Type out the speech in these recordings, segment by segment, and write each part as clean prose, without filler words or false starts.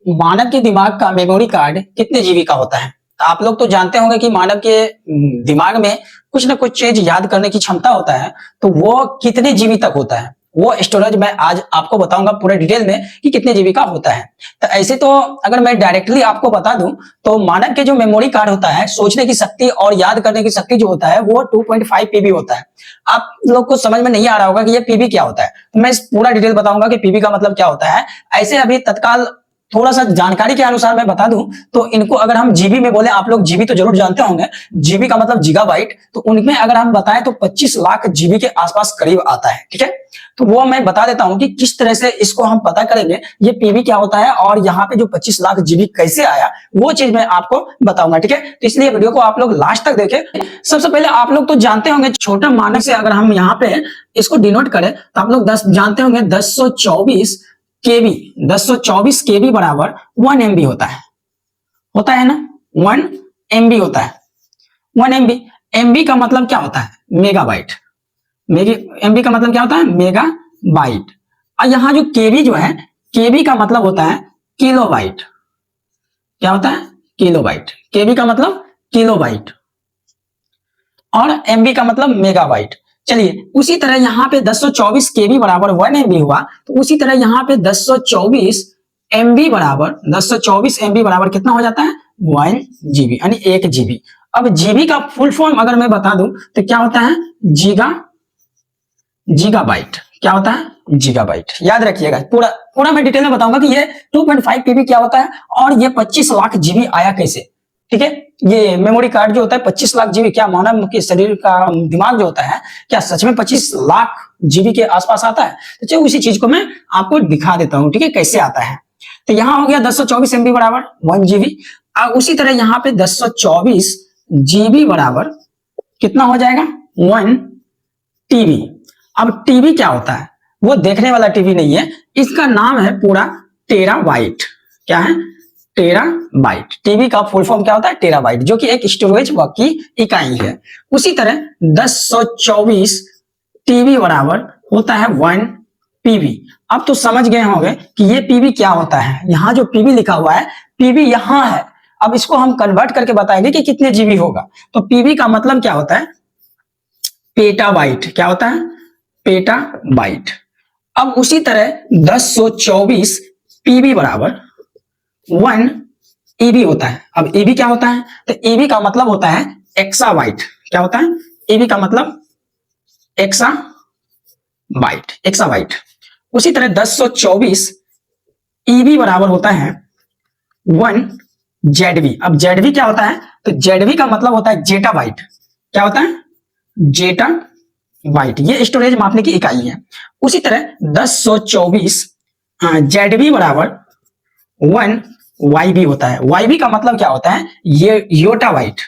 मानव के दिमाग का मेमोरी कार्ड कितने जीबी का होता है? तो आप लोग तो जानते होंगे कि मानव के दिमाग में कुछ ना कुछ चीज याद करने की क्षमता होता है, तो वो कितने जीबी तक होता है वो स्टोरेज मैं आज आपको बताऊंगा पूरे डिटेल में कि कितने जीबी का होता है। तो ऐसे तो अगर मैं डायरेक्टली आपको बता दूं तो मानव के जो मेमोरी कार्ड होता है, सोचने की शक्ति और याद करने की शक्ति जो होता है वो 2.5 पीबी होता है। आप लोग को समझ में नहीं आ रहा होगा कि ये पीबी क्या होता है, तो मैं इस पूरा डिटेल बताऊंगा कि पीबी का मतलब क्या होता है। ऐसे अभी तत्काल थोड़ा सा जानकारी के अनुसार मैं बता दूं तो इनको अगर हम जीबी में बोले, आप लोग जीबी तो जरूर जानते होंगे, जीबी का मतलब गीगाबाइट, तो उनमें अगर हम बताएं तो 25 लाख जीबी के आसपास करीब आता है। ठीक है, तो वो मैं बता देता हूं कि किस तरह से इसको हम पता करेंगे, ये पीबी क्या होता है और यहाँ पे जो 25 लाख जीबी कैसे आया वो चीज मैं आपको बताऊंगा। ठीक है, तो इसलिए वीडियो को आप लोग लास्ट तक देखें। सबसे पहले आप लोग तो जानते होंगे छोटा मानक से अगर हम यहाँ पे इसको डिनोट करें तो आप लोग 10 जानते होंगे 1024 केबी, 1024 केबी बराबर 1 एमबी होता है ना, 1 एमबी होता है। 1 एमबी, एमबी का मतलब क्या होता है? मेगाबाइट। एमबी का मतलब क्या होता है? मेगाबाइट। और यहां जो केबी जो है, केबी का मतलब होता है किलोबाइट। क्या होता है? किलोबाइट। केबी का मतलब किलोबाइट और एमबी का मतलब मेगाबाइट। चलिए, उसी तरह यहाँ पे 1024 केबी बराबर 1 एमबी हुआ, तो उसी तरह यहाँ पे 1024 एमबी बराबर 1024 एमबी बराबर कितना हो जाता है? 1 जीबी, यानी 1 जीबी। अब जीबी का फुल फॉर्म अगर मैं बता दूं तो क्या होता है? गीगाबाइट। क्या होता है? गीगाबाइट। याद रखिएगा, पूरा पूरा मैं डिटेल में बताऊंगा कि ये 2.5 पीबी क्या होता है और ये 25 लाख जीबी आया कैसे। ठीक है, ये मेमोरी कार्ड जो होता है 25 लाख जीबी, क्या मानव के शरीर का दिमाग जो होता है क्या सच में 25 लाख जीबी के आसपास आता है? तो चलिए उसी चीज को मैं आपको दिखा देता हूं। ठीक है, कैसे आता है। तो यहां हो गया 1024 एमबी बराबर 1 जीबी। उसी तरह यहाँ पे 1024 जीबी बराबर कितना हो जाएगा? 1 टीबी। अब टीबी क्या होता है? वो देखने वाला टीबी नहीं है, इसका नाम है पूरा टेराबाइट। क्या है? टेराबाइट। टीबी का फुल फॉर्म क्या होता है? टेराबाइट, जो कि एक स्टोरेज की इकाई है। उसी तरह 1024 टीबी बराबर होता है 1 पीबी। अब तो समझ गए होंगे कि ये पीबी क्या होता है। यहाँ जो पीबी लिखा हुआ है, पीबी यहाँ है। अब इसको हम कन्वर्ट करके बताएंगे कि कितने जीबी होगा। तो पीबी का मतलब क्या होता है? पेटाबाइट। क्या होता है? पेटाबाइट। अब उसी तरह 1024 पीबी बराबर 1 ईबी होता है। अब ईबी क्या होता है? तो ईबी का मतलब होता है एक्साबाइट। क्या होता है? ईबी का मतलब एक्साबाइट, एक्साबाइट। उसी तरह 1024 ईबी बराबर होता है 1 जेडवी। अब जेडवी क्या होता है? तो जेडवी का मतलब होता है जेटाबाइट। क्या होता है? जेटाबाइट। ये स्टोरेज मापने की इकाई है। उसी तरह 1024 जेडवी बराबर 1 वाईबी होता है। वाईबी का मतलब क्या होता है? ये योटाबाइट,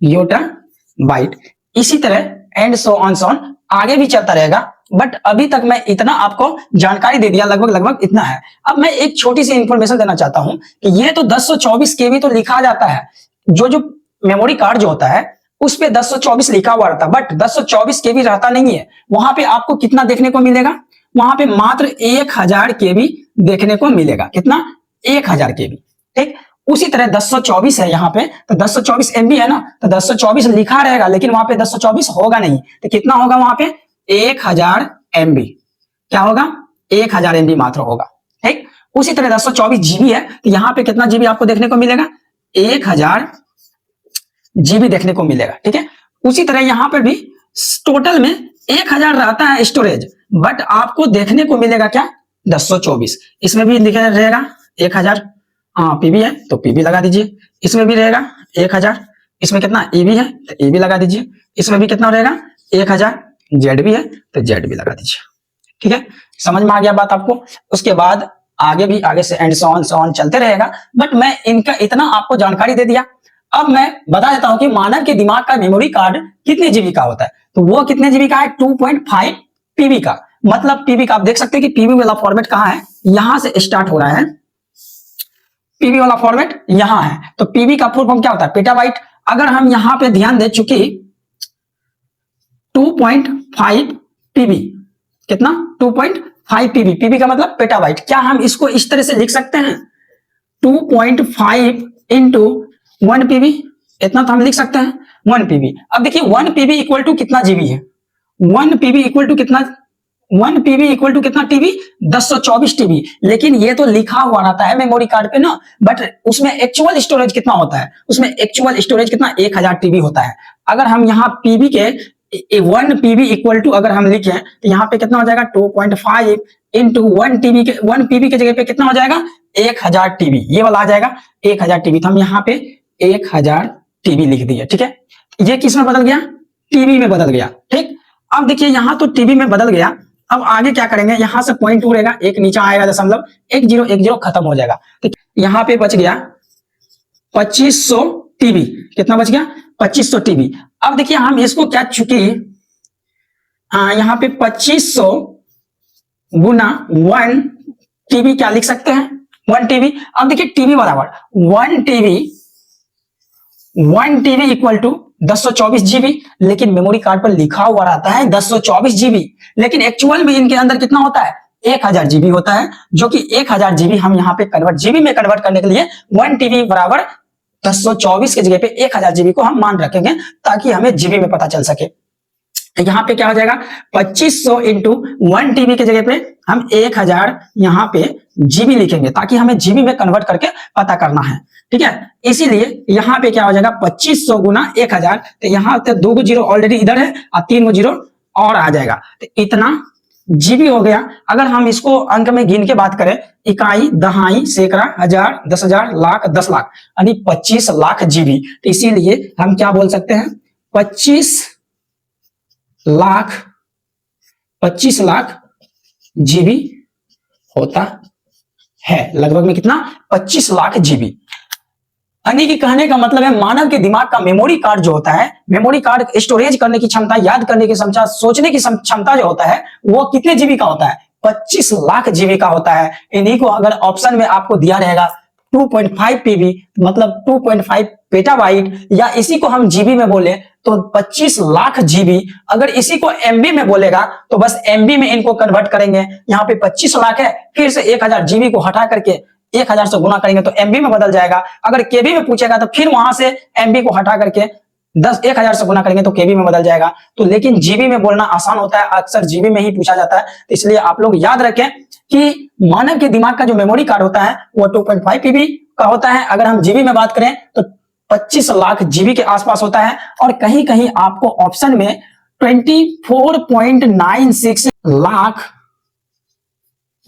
योटाबाइट। इसी तरह एंड सो ऑन आगे भी चलता रहेगा, बट अभी तक मैं इतना आपको जानकारी दे दिया, लगभग इतना है। अब मैं एक छोटी सी इंफॉर्मेशन देना चाहता हूं कि ये तो 1024 केबी तो लिखा जाता है, जो मेमोरी कार्ड जो होता है उस पे 1024 लिखा हुआ रहता है, बट 1024 केबी रहता नहीं है। वहां पे आपको कितना देखने को मिलेगा? वहां पे मात्र 1000 केबी देखने को मिलेगा। कितना? 1000 केबी। ठीक, उसी तरह 1024 है यहाँ पे, तो 1024 एमबी है ना, तो 1024 लिखा रहेगा लेकिन वहां पे 1024 होगा नहीं, तो कितना होगा वहां पे? 1000 एमबी। क्या होगा? 1000 एमबी मात्र होगा। ठीक, उसी तरह 1024 जीबी है, तो यहाँ पे कितना जीबी आपको देखने को मिलेगा? 1000 जीबी देखने को मिलेगा। ठीक है, उसी तरह यहाँ पर भी टोटल में 1000 रहता है स्टोरेज, बट आपको देखने को मिलेगा क्या? 1024। इसमें भी लिखा रहेगा 1000। हाँ, पीबी है तो पीबी लगा दीजिए। इसमें भी रहेगा 1000। इसमें कितना ईबी है तो ईबी लगा दीजिए। इसमें भी कितना रहेगा? 1000। जेड भी है तो जेड भी लगा दीजिए। ठीक है, समझ में आ गया बात आपको? उसके बाद आगे भी आगे से एंड सो ऑन चलते रहेगा, बट मैं इनका इतना आपको जानकारी दे दिया। अब मैं बता देता हूं कि मानव के दिमाग का मेमोरी कार्ड कितने जीबी का होता है। तो वो कितने जीबी का है? 2.5 पीबी का। मतलब पीबी का आप देख सकते हैं कि पीबी वाला फॉर्मेट कहां है, यहां से स्टार्ट हो रहा है। पीबी वाला फॉर्मेट यहां है, तो पीबी का फुल फॉर्म क्या होता है? पेटाबाइट। अगर हम यहां पे ध्यान दे चुकी 2.5 पीबी, कितना? 2.5 पीबी। पीबी का मतलब पेटाबाइट। क्या हम इसको इस तरह से लिख सकते हैं? 2.5 इंटू 1 पीबी, इतना तो हम लिख सकते हैं 1 पीबी। अब देखिए 1 पीबी इक्वल टू कितना जीबी है, 1 पीबी इक्वल टू कितना, 1 पीबी इक्वल टू कितना टीबी, 1024 टीबी। लेकिन ये तो लिखा हुआ रहता है मेमोरी कार्ड पे ना, बट उसमें एक्चुअल स्टोरेज कितना होता है, उसमें एक्चुअल स्टोरेज कितना 1000 टीबी होता है। अगर हम यहाँ पीबी के 1 पीबी इक्वल टू अगर हम लिखें तो यहाँ पे कितना हो जाएगा 2.5 इंटू 1 टीबी के 1 पीबी के जगह पे कितना हो जाएगा 1000 टीबी, ये वाला आ जाएगा 1000 टीबी। तो हम यहाँ पे 1000 टीबी लिख दिए, ठीक है। ये किस में बदल गया, टीबी में बदल गया, ठीक। अब देखिए यहाँ तो टीबी में बदल गया, अब आगे क्या करेंगे, यहां से पॉइंट उड़ेगा, एक नीचे आएगा दशमलव, 1010 खत्म हो जाएगा। तो यहां पे बच गया 2500 टीबी, कितना बच गया 2500 टीबी। अब देखिए हम इसको क्या, चुकी यहाँ पे 2500 गुना 1 टीबी क्या लिख सकते हैं 1 टीबी। अब देखिए टीबी बराबर 1 टीबी इक्वल टू 1024 जीबी, लेकिन मेमोरी कार्ड पर लिखा हुआ रहता है 1024 जीबी, लेकिन एक्चुअल में इनके अंदर कितना होता है 1000 जीबी होता है, जो कि 1000 जीबी हम यहाँ पे कन्वर्ट जीबी में कन्वर्ट करने के लिए 1 टीबी बराबर 1024 के जगह पे 1000 जीबी को हम मान रखेंगे, ताकि हमें जीबी में पता चल सके। यहाँ पे क्या हो जाएगा 2500 इंटू 1 टीबी के जगह पे हम 1000 यहाँ पे जीबी लिखेंगे, ताकि हमें जीबी में कन्वर्ट करके पता करना है, ठीक है। इसीलिए यहाँ पे क्या हो जाएगा 2500 गुना 1000, तो यहाँ पे 2 जीरो ऑलरेडी इधर है और 3 जीरो और आ जाएगा, तो इतना जीबी हो गया। अगर हम इसको अंक में गिन के बात करें, इकाई, दहाई, सैकड़ा, हजार, 10,000, लाख, 10 लाख, यानी 25 लाख जीबी। तो इसीलिए हम क्या बोल सकते हैं 25 लाख जीबी होता है, लगभग में कितना 25 लाख जीबी। यानी कि कहने का मतलब है मानव के दिमाग का मेमोरी कार्ड जो होता है, मेमोरी कार्ड स्टोरेज करने की क्षमता, याद करने की क्षमता, सोचने की क्षमता जो होता है वो कितने जीबी का होता है 25 लाख जीबी का होता है। इन्हीं को अगर ऑप्शन में आपको दिया रहेगा 2.5 पीबी मतलब 2.5 पेटाबाइट, या इसी को हम जीबी में बोले तो 25 लाख जीबी। अगर इसी को एमबी में बोलेगा तो बस एमबी में इनको कन्वर्ट करेंगे। यहाँ पे 25 लाख है, फिर से 1000 जीबी को हटा करके 1000 से गुना करेंगे तो एमबी में बदल जाएगा। अगर केबी में पूछेगा तो फिर वहां से एमबी को हटा करके 10,000 से गुना करेंगे तो केबी में बदल जाएगा। तो लेकिन जीबी में बोलना आसान होता है, अक्सर जीबी में ही पूछा जाता है। तो इसलिए आप लोग याद रखें कि मानव के दिमाग का जो मेमोरी कार्ड होता है वो 2.5 पीबी का होता है। अगर हम जीबी में बात करें तो 25 लाख जीबी के आसपास होता है, और कहीं कहीं आपको ऑप्शन में 24.96 लाख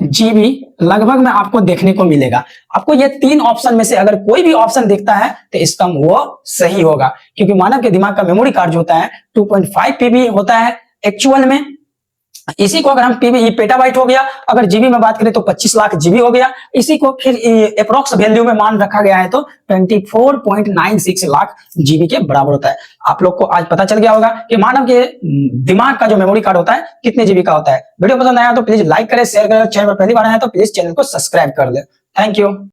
जीबी लगभग में आपको देखने को मिलेगा। आपको ये 3 ऑप्शन में से अगर कोई भी ऑप्शन दिखता है तो इसका वो सही होगा, क्योंकि मानव के दिमाग का मेमोरी कार्ड जो होता है 2.5 पीबी होता है एक्चुअल में। इसी को अगर हम पीबी पेटाबाइट हो गया, अगर जीबी में बात करें तो 25 लाख जीबी हो गया। इसी को फिर अप्रोक्स वैल्यू में मान रखा गया है तो 24.96 लाख जीबी के बराबर होता है। आप लोग को आज पता चल गया होगा कि मानव के दिमाग का जो मेमोरी कार्ड होता है कितने जीबी का होता है। वीडियो पसंद आया तो प्लीज लाइक करें, शेयर करें, चैनल पर पहली बार आया तो प्लीज चैनल को सब्सक्राइब कर ले। Thank you.